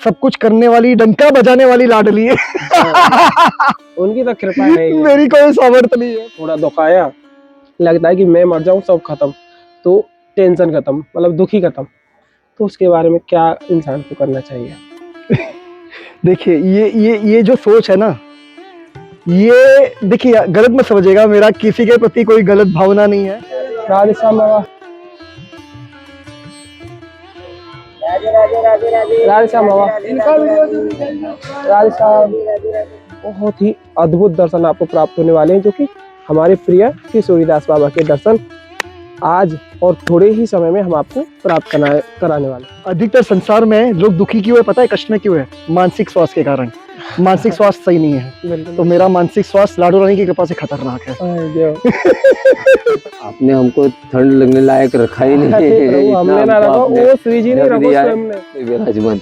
सब कुछ करने वाली, डंका बजाने वाली लाडली है। उनकी तो कृपा है ही। मेरी कोई सामर्थ्य नहीं है। थोड़ा दुखाया, लगता है कि मैं मर जाऊं सब खत्म, तो टेंशन खत्म, मतलब दुखी खत्म। तो उसके बारे में क्या इंसान को करना चाहिए? देखिए ये जो सोच है ना, ये देखिए गलत मत समझिएगा, मेरा किसी के प्रति कोई गलत भावना नहीं है। राधे श्याम बाबा, राधे श्याम बाबा, राधे श्याम। बहुत ही अद्भुत दर्शन आपको प्राप्त होने वाले हैं, जो कि हमारे प्रिय श्री सूर्यदास बाबा के दर्शन आज और थोड़े ही समय में हम आपको प्राप्त कराने वाले हैं। अधिकतर संसार में लोग दुखी क्यों है पता है, कष्ट में क्यों है? मानसिक स्वास्थ्य के कारण। मानसिक स्वास्थ्य सही नहीं है, तो मेरा मानसिक स्वास्थ्य लाडो रानी की कृपा से खतरनाक है। आपने हमको ठंड लगने लायक रखा ही नहीं। हमने ना रखा, वो श्री जी ने रखा स्वयं ने। विराजमान।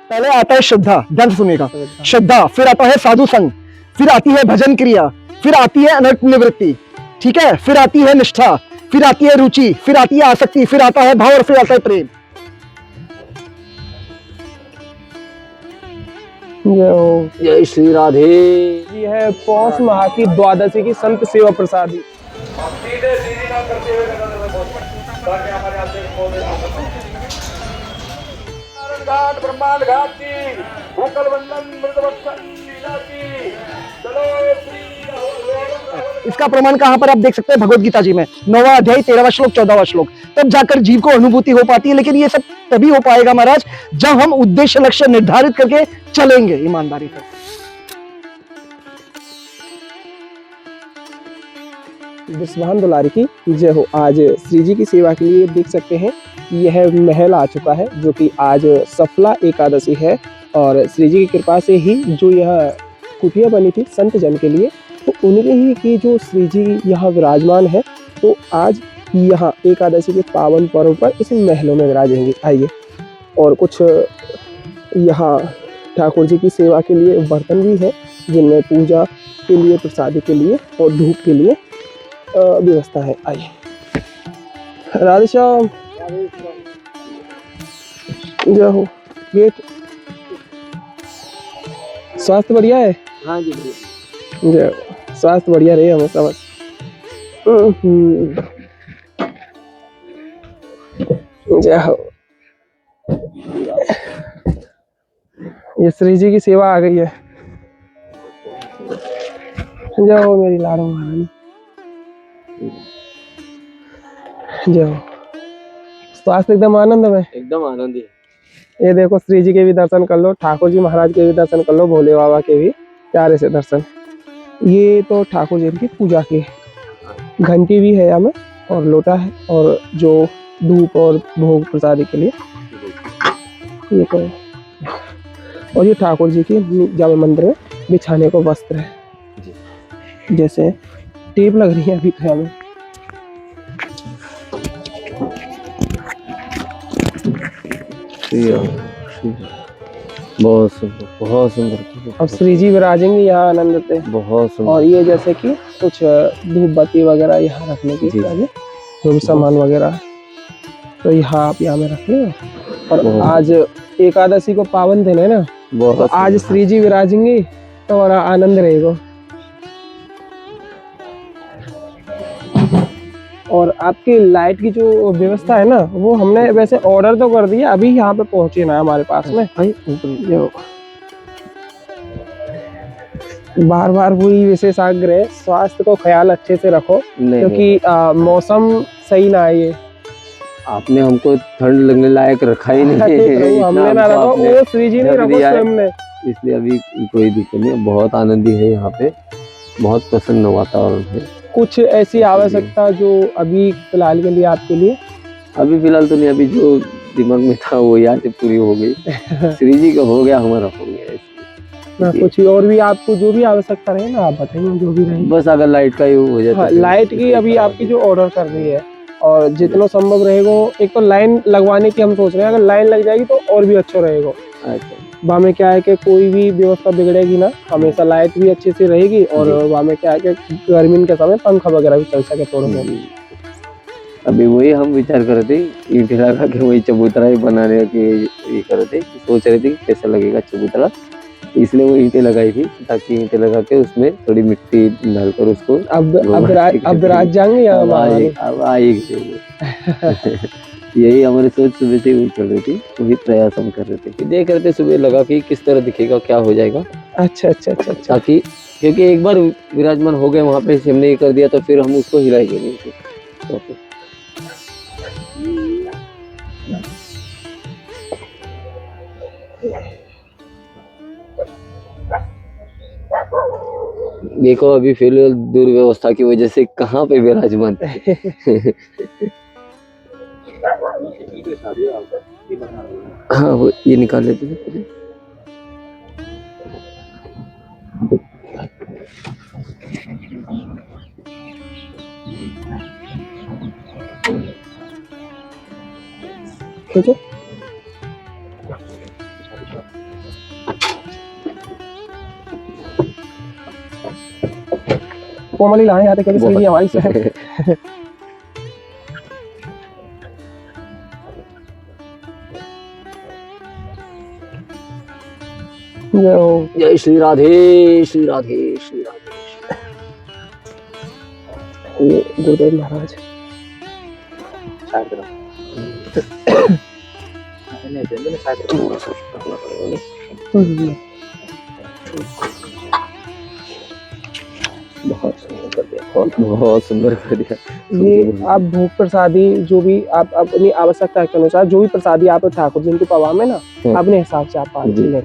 पहले आता है श्रद्धा, ध्यान से सुनिएगा। श्रद्धा, फिर आता है साधु संग, फिर आती है भजन क्रिया, फिर आती है अनर्थ निवृत्ति, ठीक है, फिर आती है निष्ठा, फिर आती है रुचि, फिर आती है आसक्ति, फिर आता है भाव और फिर आता है प्रेम। जय श्री राधे। ये है पौष माह की द्वादशी की संत सेवा प्रसादी। घाट ब्रह्मांड घाट की भूकल वंदन मृतवत्सल लीला की। चलो इसका प्रमाण कहां पर आप देख सकते हैं? भगवत गीता जी में 9वां अध्याय 13वां श्लोक 14वां श्लोक। तब जाकर जीव को अनुभूति हो पाती है, लेकिन ये सब तभी हो पाएगा महाराज जब हम उद्देश्य लक्ष्य निर्धारित करके चलेंगे ईमानदारी से। विश्वान दुलारी की जय हो। आज श्री जी की सेवा के लिए देख सकते हैं यह महल आ चुका है, जो कि आज सफला एकादशी है, और श्री जी की कृपा से ही जो यह कुटिया बनी थी संत जन के लिए, तो उन्हीं ही की जो श्री जी यहाँ विराजमान है। तो आज यहाँ एकादशी के पावन पर्व पर इस महलों में विराजेंगे। आइए, और कुछ यहाँ ठाकुर जी की सेवा के लिए बर्तन भी है, जिनमें पूजा के लिए, प्रसादी के लिए और धूप के लिए व्यवस्था है। आइए। राधे श्याम, जय हो। गेट स्वास्थ्य बढ़िया है? हाँ जी जय हो। स्वास्थ्य बढ़िया रहे हमेशा बस। जय हो। ये श्री जी की सेवा आ गई है। जय हो मेरी लाडो महारानी। जय हो। स्वास्थ्य एकदम आनंद में? एकदम आनंद है। ये देखो, श्री जी के भी दर्शन कर लो, ठाकुर जी महाराज के भी दर्शन कर लो, भोले बाबा के भी प्यारे से दर्शन। ये तो ठाकुर जी की पूजा की घंटी भी है यहाँ में, और लोटा है, और जो धूप और भोग प्रसादी के लिए ये तो, और ये ठाकुर जी की जामे मंदिर में बिछाने को वस्त्र है। जैसे टेप लग रही है अभी तो हमें। बहुत सुंदर, बहुत सुंदर। अब श्री जी विराजेंगे यहाँ आनंद से। बहुत सुंदर। और ये जैसे कि कुछ धूप बत्ती वगैरह यहाँ रखने की जो भी सामान वगैरह, तो यहाँ आप यहाँ में रख लें। और आज एकादशी को पावन दिन है ना, तो आज श्री जी विराजेंगे तो बड़ा आनंद रहेगा। और आपकी लाइट की जो व्यवस्था है ना, वो हमने वैसे ऑर्डर तो कर दिया, अभी यहाँ पे पहुंचे ना हमारे पास में। बार बार वही विशेष आग्रह, स्वास्थ्य को ख्याल अच्छे से रखो, क्योंकि मौसम सही ना है। ये आपने हमको ठंड लगने लायक रखा ही नहीं। हमने ना रखा, वो श्री जी ने रखा स्वयं ने। इसलिए अभी कोई दिक्कत नहीं, बहुत आनंदी है यहाँ पे, बहुत प्रसन्न वातावरण है। कुछ ऐसी आवश्यकता जो अभी फिलहाल के लिए आपके लिए? अभी फिलहाल तो नहीं, अभी जो दिमाग में था वो यहाँ से पूरी हो गई। श्री जी का हो गया, हमारा हो गया। ना कुछ और भी आपको जो भी आवश्यकता रहे ना, आप बताइए जो भी रहे। बस अगर लाइट का ही हो जाए। हाँ, लाइट की अभी आपकी जो ऑर्डर कर रही है, और जितना संभव रहेगा, एक तो लाइन लगवाने की हम सोच रहे हैं, अगर लाइन लग जाएगी तो और भी अच्छा रहेगा। वहाँ में क्या है कि कोई भी व्यवस्था बिगड़ेगी ना, हमेशा लाइट भी अच्छे से रहेगी, और वहाँ में क्या है कि गर्मी के समय पंखा वगैरह भी चल सके थोड़ा बहुत। अभी वही हम विचार कर रहे थे, ईंट लगा के वही चबूतरा ही बनाने के ये कर रहे थे, सोच रहे थे कि कैसा लगेगा चबूतरा, इसलिए वो ईंटें लगाई थी ताकि ईंटें लगा के उसमें थोड़ी मिट्टी डालकर उसको अब रात जाएंगे या अब आएगी वो। यही हमारी सोच सुबह से ही चल रही थी, वही प्रयास हम कर रहे थे कि देख रहे थे सुबह लगा कि किस तरह दिखेगा, क्या हो जाएगा। अच्छा अच्छा अच्छा अच्छा। ताकि क्योंकि एक बार विराजमान हो गए वहाँ पे, हमने ये कर दिया तो फिर हम उसको हिलाएंगे नहीं तो देखो अभी फिलहाल दुर्व्यवस्था की वजह से कहाँ पे विराजमान। हाँ वो ये निकाल लेते थे। खींचो। कोमली लाए आते कभी सही हमारी से। जय श्री राधे श्री राधे श्री राधे। ये गुरुदेव महाराज बहुत सुंदर कर दिया। ये आप भोग प्रसादी जो भी आप अपनी आवश्यकता के अनुसार जो भी प्रसादी आप ठाकुर जी को पवा में ना अपने हिसाब से आप पाल ले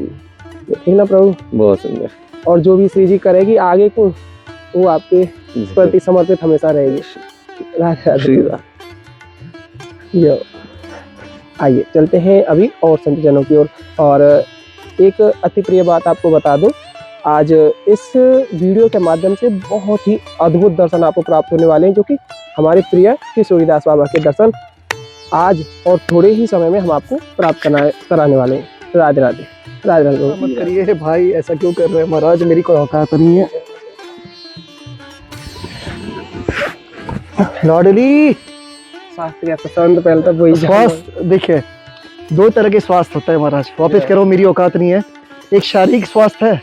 ठीक ना प्रभु। बहुत सुंदर। और जो भी श्री जी करेगी आगे को वो आपके प्रति समर्पित हमेशा रहेगी। राधे राधे। आइए चलते हैं अभी और संत जनों की ओर। और एक अति प्रिय बात आपको बता दूं, आज इस वीडियो के माध्यम से बहुत ही अद्भुत दर्शन आपको प्राप्त होने वाले हैं, जो कि हमारे प्रिय किशोरीदास बाबा के दर्शन आज और थोड़े ही समय में हम आपको प्राप्त कराने वाले हैं। राधे राधे। राधे राधे। मत करिए भाई, ऐसा क्यों कर रहे हैं महाराज, मेरी कोई औकात नहीं है। लाडली शास्त्रीय पसंद पहले तो वही स्वास्थ्य देखिए, दो तरह के स्वास्थ्य होता है महाराज, वापस करो मेरी औकात नहीं है। एक शारीरिक स्वास्थ्य है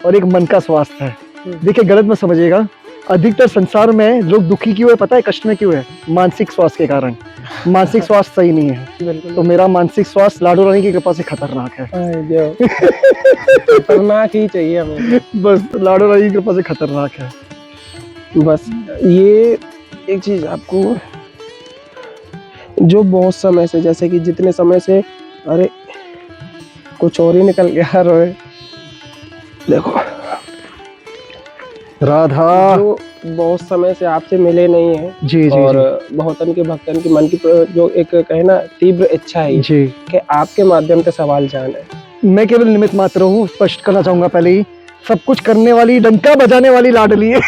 और एक मन का स्वास्थ्य है। देखिए गलत मत समझिएगा, अधिकतर संसार में लोग दुखी क्यों है पता है, कष्ट में क्यों है? मानसिक स्वास्थ्य के कारण। मानसिक स्वास्थ्य सही नहीं है, तो मेरा मानसिक स्वास्थ्य लाडो रानी की कृपा से खतरनाक है। खतरनाक ही चाहिए हमें, बस लाडो रानी की कृपा से खतरनाक है। बस ये एक चीज आपको जो बहुत समय से, जैसे कि जितने समय से, अरे कुछ और ही निकल गया रोए, देखो राधा जो बहुत समय से आपसे मिले नहीं है। जी जी और बहुतन के भक्तन की मन की जो एक कहे ना तीव्र इच्छा है जी कि आपके माध्यम से सवाल जाने। मैं केवल निमित्त मात्र हूँ, स्पष्ट करना चाहूंगा पहले ही। सब कुछ करने वाली, डंका बजाने वाली लाडली है।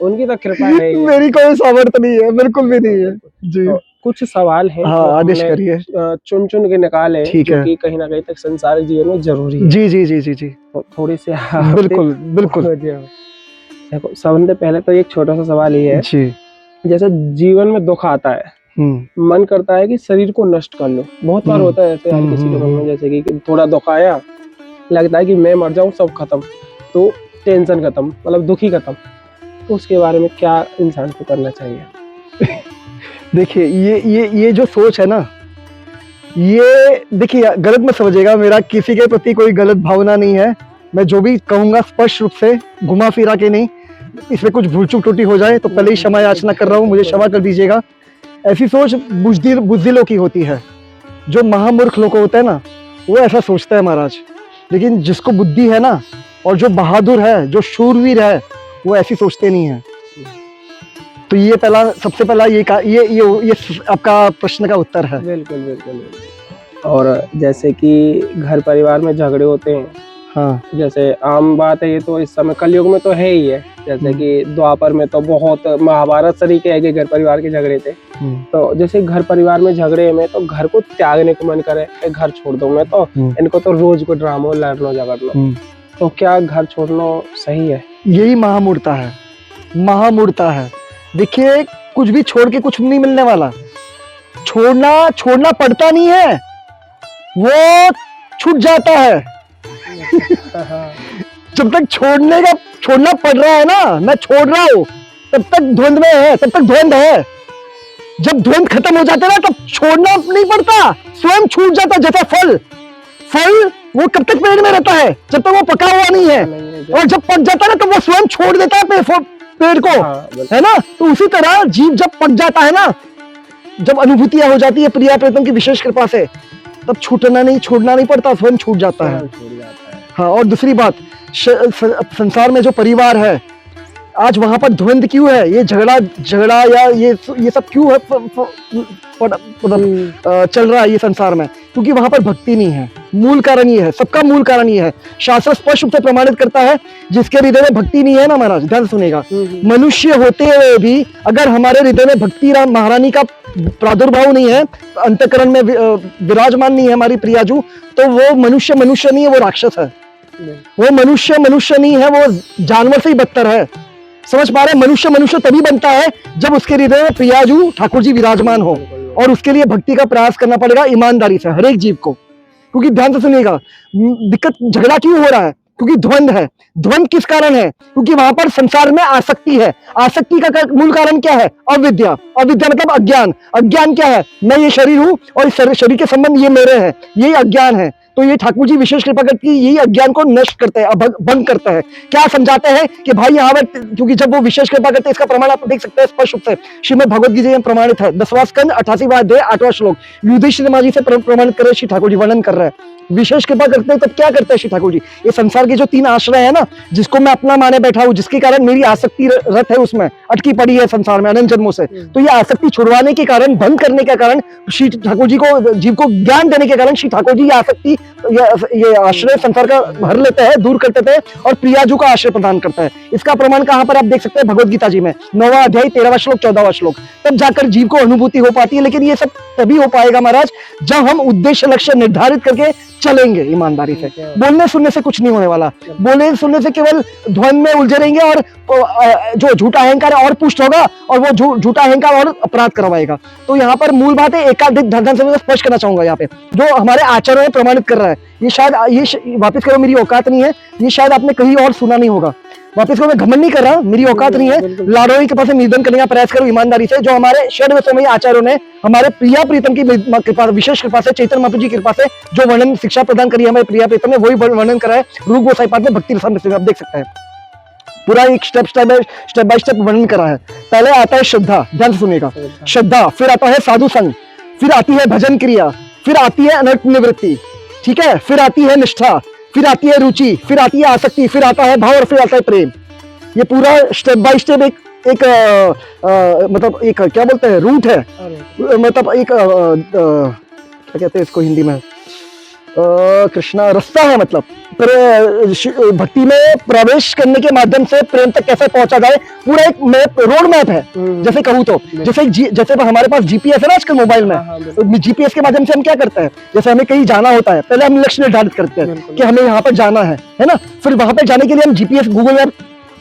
उनकी तो कृपा है। मेरी कोई सामर्थ्य नहीं है, बिल्कुल भी नहीं है जी। तो कुछ सवाल है, हाँ आदेश करिए। चुन चुन के निकाले, ठीक है, कि कहीं ना कहीं तक संसारिक जीवन में जरूरी है। जी जी जी जी जी। तो थोड़ी से बिल्कुल बिल्कुल। देखो सबसे पहले तो एक छोटा सा सवाल ये है जी, जैसे जीवन में दुख आता है, मन करता है कि शरीर को नष्ट कर लो। बहुत बार होता है ऐसे हर किसी के मन में, जैसे कि थोड़ा दुख आया, लगता है कि मैं मर जाऊं, सब खत्म, तो टेंशन खत्म, मतलब दुखी खत्म। तो उसके बारे में क्या इंसान को करना चाहिए? देखिए ये जो सोच है ना, ये देखिए गलत मत समझिएगा, मेरा किसी के प्रति कोई गलत भावना नहीं है। मैं जो भी कहूंगा स्पष्ट रूप से, घुमा फिरा के नहीं। इसमें कुछ भूल चूक त्रुटि हो जाए तो पहले ही क्षमा याचना कर रहा हूँ, मुझे क्षमा कर दीजिएगा। ऐसी सोच बुद्धिलों की होती है। जो महामूर्ख लोग होते हैं ना, वो ऐसा सोचता है महाराज। लेकिन जिसको बुद्धि है ना, और जो बहादुर है, जो शूरवीर है, वो ऐसी सोचते नहीं है। तो ये पहला, सबसे पहला ये आपका प्रश्न का उत्तर है। बिल्कुल बिल्कुल। और जैसे कि घर परिवार में झगड़े होते हैं, हाँ जैसे आम बात है, ये तो इस समय कलयुग में तो है ही है। जैसे कि द्वापर में तो बहुत महाभारत तरीके है कि घर परिवार के झगड़े थे। तो जैसे घर परिवार में झगड़े में तो घर को त्यागने को मन करे, घर छोड़ दो, मैं तो इनको तो रोज को ड्रामो लड़ना झगड़ना, तो क्या घर छोड़ना सही है? यही महामूर्खता है, महामूर्खता है। देखिए कुछ भी छोड़ के कुछ नहीं मिलने वाला। छोड़ना पड़ता नहीं है, वो छूट जाता है। जब तक छोड़ना पड़ रहा है ना, मैं छोड़ रहा हूं, तब तक द्वंद में है, तब तक द्वंद है। जब द्वंद खत्म हो जाता है ना, तब छोड़ना नहीं पड़ता, स्वयं छूट जाता। जैसा फल वो कब तक पेड़ में रहता है? जब तक वो पका हुआ नहीं है, और जब पक जाता है ना, तो वो स्वयं छोड़ देता है पेड़ को, है ना। तो उसी तरह जीव जब पक जाता है ना, जब अनुभूतियां हो जाती है प्रिया प्रीतम की विशेष कृपा से, तब छोड़ना नहीं पड़ता, स्वयं छूट जाता है। हाँ, और दूसरी बात, संसार में जो परिवार है, आज वहां पर द्वंद क्यों है? ये झगड़ा या ये सब क्यों है चल रहा है ये संसार में? क्योंकि वहां पर भक्ति नहीं है। मूल कारण ये है, सबका मूल कारण ये है। शास्त्र स्पष्ट रूप से प्रमाणित करता है, जिसके हृदय में भक्ति नहीं है ना महाराज, ध्यान सुनेगा, मनुष्य होते हुए भी अगर हमारे हृदय में भक्ति महारानी का प्रादुर्भाव नहीं है, अंतःकरण में विराजमान नहीं है हमारी प्रियाजू, तो वो मनुष्य नहीं है, वो राक्षस है। वो मनुष्य नहीं है, वो जानवर से ही बदतर है। समझ पा रहे? मनुष्य तभी बनता है जब उसके हृदय में प्रियाजू ठाकुर जी विराजमान हो, और उसके लिए भक्ति का प्रयास करना पड़ेगा ईमानदारी से हर एक जीव को। क्योंकि ध्यान से सुनिएगा, दिक्कत झगड़ा क्यों हो रहा है? क्योंकि द्वंद है। द्वंद किस कारण है? क्योंकि वहां पर संसार में आसक्ति है। आसक्ति का मूल कारण क्या है? अविद्या मतलब अज्ञान क्या है? मैं ये शरीर हूं और इस शरीर के संबंध ये मेरे हैं, यही अज्ञान है। तो ये ठाकुर जी विशेष कृपा करके यही अज्ञान को नष्ट करते हैं, भंग करते हैं। क्या समझाते हैं कि भाई यहाँ पर, क्योंकि जब वो विशेष कृपा करते हैं, इसका प्रमाण आप देख सकते हैं स्पष्ट रूप से श्रीमद् भगवद गीता में प्रमाणित है। 10वां स्कंद 88वां अध्याय 8वां श्लोक युधिष्ठिर जी से प्रमाणित कर रहे श्री ठाकुर जी, वर्णन कर रहे हैं। विशेष कृपा करते हैं तब क्या करते हैं श्री ठाकुर जी? ये संसार के जो 3 आश्रय है ना, जिसको मैं अपना माने बैठा हूँ, जिसके कारण मेरी आसक्ति रत है, उसमें अटकी पड़ी है संसार में अनंत जन्मों से, तो ये आसक्ति छुड़वाने के कारण, भंग करने के कारण, श्री ठाकुर जी को, जीव को ज्ञान देने के कारण श्री ठाकुर जी ये आसक्ति, ये आश्रय संसार का भर लेते हैं, दूर करते थे, और प्रियाजू का आश्रय प्रदान करता है। इसका प्रमाण कहां पर आप देख सकते हैं? भगवद गीता जी में 9वां अध्याय 13वां श्लोक 14वां श्लोक। तब जाकर जीव को अनुभूति हो पाती है। लेकिन ये सब तभी हो पाएगा महाराज, जब हम उद्देश्य लक्ष्य निर्धारित करके चलेंगे ईमानदारी से। बोलने सुनने से कुछ नहीं होने वाला। बोलने सुनने से केवल ध्वनि में उलझे रहेंगे, और जो झूठा अहंकार है और पुष्ट होगा, और वो झूठा अहंकार और अपराध करवाएगा। तो यहाँ पर मूल बात है, एकाधिक धन से मैं स्पष्ट करना चाहूंगा यहाँ पे, जो हमारे आचार्यों ने प्रमाणित कर रहा है, ये शायद ये वापस करो, मेरी औकात नहीं है, ये शायद आपने कहीं और सुना नहीं होगा। वापस को मैं घमंड नहीं कर रहा, मेरी औकात नहीं है। लाडोई के पास निवेदन करने का प्रयास करो ईमानदारी से, जो हमारे षड्वसमयी आचार्यों ने हमारे प्रिया प्रीतम की कृपा, विशेष कृपा से, चैतन्य महाप्रभु जी की कृपा से जो वर्णन शिक्षा प्रदान करी हमारे प्रिया प्रीतम ने, वही वर्णन करा है रूप गोसाई पाठ में भक्ति रसामृत में। आप देख सकते हैं पूरा एक स्टेप बाय स्टेप वर्णन करा है। पहले आता है श्रद्धा, ध्यान से सुनिएगा, श्रद्धा, फिर आता है साधु संग, फिर आती है भजन क्रिया, फिर आती है अनर्थ निवृत्ति, ठीक है, फिर आती है निष्ठा, फिर आती है रुचि, फिर आती है आसक्ति, फिर आता है भाव, और फिर आता है प्रेम। ये पूरा स्टेप बाय स्टेप एक मतलब एक क्या बोलते हैं, रूट है, मतलब एक क्या कहते हैं इसको हिंदी में, कृष्णा रास्ता है। मतलब भक्ति में प्रवेश करने के माध्यम से प्रेम तक कैसे पहुंचा जाए, पूरा एक मैप, रोड मैप है जैसे कहूँ तो। जैसे हमारे पास जीपीएस है ना आजकल मोबाइल में, जीपीएस के माध्यम से हम क्या करते हैं, जैसे हमें कहीं जाना होता है, पहले हम लक्ष्य निर्धारित करते हैं कि हमें यहाँ पर जाना है ना, फिर वहां पर जाने के लिए हम जीपीएस गूगल मैप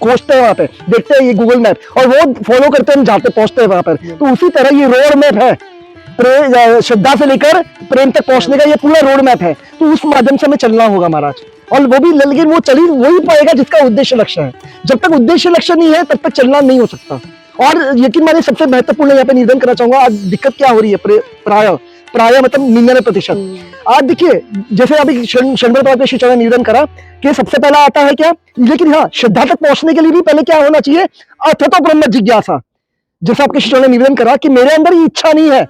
खोजते हैं, वहां पे देखते हैं ये गूगल मैप, और वो फॉलो करते हैं, हम जाते पहुंचते हैं वहां पर। तो उसी तरह ये रोड मैप है, श्रद्धा से लेकर प्रेम तक पहुंचने का ये पूरा रोड मैप है। तो उस माध्यम से हमें चलना होगा महाराज, और वो भी, लेकिन वो चली वही पाएगा जिसका उद्देश्य लक्ष्य है। जब तक उद्देश्य लक्ष्य नहीं है, तब तक चलना नहीं हो सकता। और यकीन मानिए, सबसे महत्वपूर्ण यहाँ पे निवेदन करना चाहूंगा, आज दिक्कत क्या हो रही है, प्राय मतलब 99%। आज देखिए, जैसे अभी शंकर श्री चौहान ने निवेदन करा कि सबसे पहला आता है क्या, लेकिन हाँ, श्रद्धा तक पहुंचने के लिए भी पहले क्या होना चाहिए, अथतो ब्रह्म जिज्ञासा। जैसा आपके श्री चौहान ने निवेदन करा कि मेरे अंदर ये इच्छा नहीं है,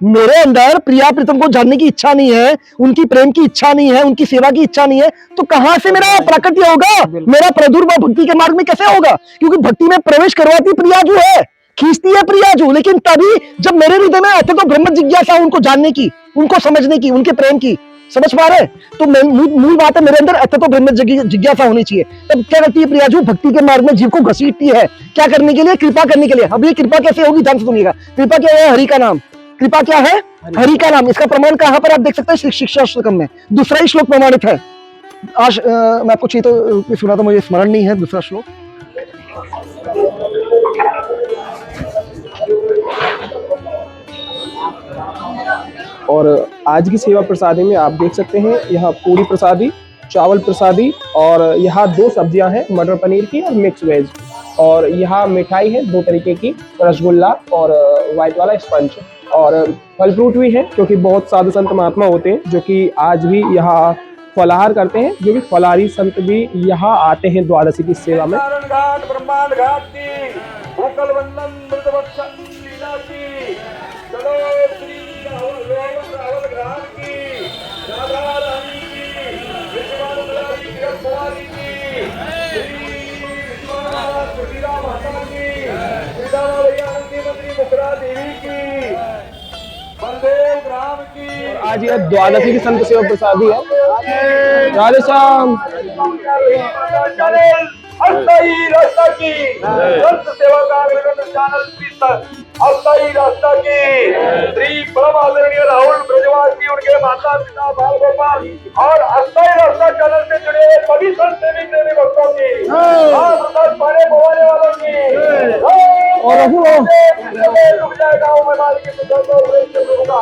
मेरे अंदर प्रिया प्रीतम को जानने की इच्छा नहीं है, उनकी प्रेम की इच्छा नहीं है, उनकी सेवा की इच्छा नहीं है, तो कहां से मेरा प्राकट्य होगा, मेरा प्रादुर्भाव भक्ति के मार्ग में कैसे होगा? क्योंकि भक्ति में प्रवेश करवाती प्रियाजू है, खींचती है प्रियाजू, लेकिन तभी जब मेरे हृदय में अथतो ब्रह्म जिज्ञासा, उनको जानने की, उनको समझने की, उनके प्रेम की। समझ पा रहे? तो मूल बात है, मेरे अंदर अथतो ब्रह्म जिज्ञासा होनी चाहिए। तब क्या करती है प्रियाजू? भक्ति के मार्ग में जीव को घसीटती है, क्या करने के लिए? कृपा करने के लिए। अब ये कृपा कैसे होगी, ध्यान से सुनिएगा। कृपा क्या है? हरि का नाम। कृपा क्या है? हरि का नाम। इसका प्रमाण कहां पर आप देख सकते हैं? शिक्षा श्लोकम में दूसरा ही श्लोक प्रमाणित है। आज मैं आपको चाहिए तो सुना, तो मुझे स्मरण नहीं है दूसरा श्लोक। और आज की सेवा प्रसादी में आप देख सकते हैं यहाँ पूरी प्रसादी, चावल प्रसादी और यहाँ 2 सब्जियां हैं, मटर पनीर की और मिक्स वेज। और यहाँ मिठाई है 2 तरीके की, रसगुल्ला और व्हाइट वाला स्पंज। और फल फ्रूट भी है, क्योंकि बहुत साधु संत महात्मा होते हैं जो कि आज भी यहाँ फलाहार करते हैं, जो कि फलाहारी संत भी यहाँ आते हैं द्वादशी की सेवा में। नारायण घाट ब्रह्मांड घाट की भूकल वंदन मृदवत्सन लीला की चलो श्री रावल घाट की राधा रानी की विश्वनाथ दुलारी की कुमारी की श्री विश्वनाथ सुशीला माता की श्रीदामा भैया नंदी मंत्री मुखरा देवी की बलदेव ग्राम की। आज यह द्वादशी की संत सेवा प्रसादी है। राधे श्याम। अस्थायी रास्ता की संत सेवा का चैनल अस्थायी रास्ता की श्री परम आदरणीय राहुल ब्रजवासी उनके माता पिता बाल गोपाल और अस्थायी रास्ता चैनल से जुड़े हुए सभी संत सेवी प्रेमी भक्तों की प्रसाद पाने पवाने वालों की और रुक जाएगा मैं मालिक की प्रभु के ही लगा।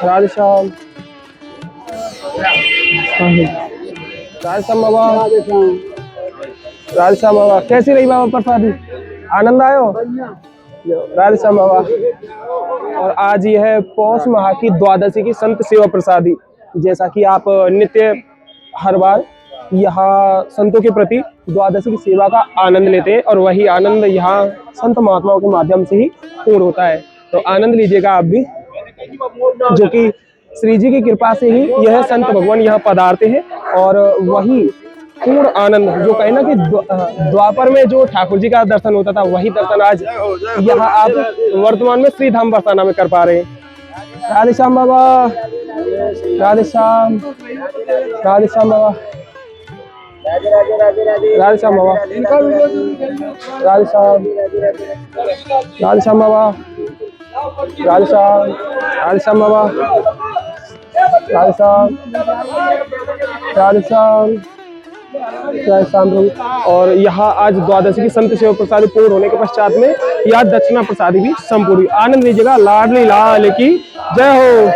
राधे श्याम। राधे श्याम बाबा। राधे श्याम बाबा। कैसी रही बाबा प्रसादी? आनंद आयो? राधे श्याम बाबा। और आज यह है पौष माह की द्वादशी की संत सेवा प्रसादी। जैसा कि आप नित्य हर बार यहाँ संतों के प्रति द्वादशी की सेवा का आनंद लेते हैं, और वही आनंद यहाँ संत महात्माओं के माध्यम से ही पूर्ण होता है। तो आनंद लीजिएगा आप भी, जो कि श्री जी की कृपा से ही यह संत भगवान यहाँ पधारते हैं। और वही पूर्ण आनंद, जो कहे ना कि द्वापर में जो ठाकुर जी का दर्शन होता था, वही दर्शन आज यहाँ आप वर्तमान में श्री धाम बरसाना में कर पा रहे हैं। राधे श्याम बाबा। राधे श्याम। राधे श्याम बाबा। राधे श्याम बाबा। राधे श्याम। राधे श्याम बाबा। राधे श्याम। राधे श्याम बाबा। राधे श्याम। राधे श्याम। राधे श्याम प्रभु। और यहाँ आज द्वादशी की संत सेवा प्रसादी पूर्ण होने के पश्चात में यह दक्षिणा प्रसादी भी संपूर्ण हुई। आनंद लीजिएगा। लाडली लाल की जय हो।